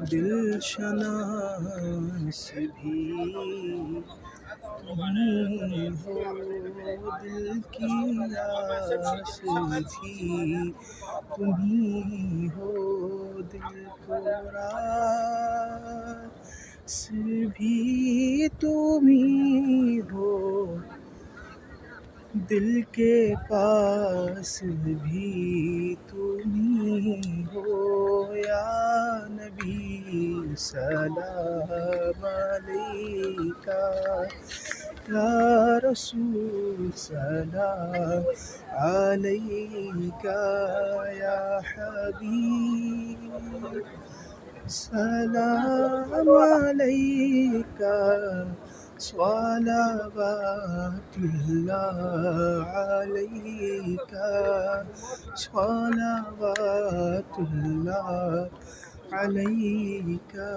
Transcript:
دل شناس بھی تمہیں ہو، دل کی آس بھی تمہیں ہو، دل کو راس بھی تمہیں ہو، دل کے پاس بھی تمہیں ہو۔ یا نبی سلام علیکہ، یا رسول سلام علیکہ، یا حبیب سلام علیکہ، صلوات اللہ علیکہ، صلوات اللہ علیکہ۔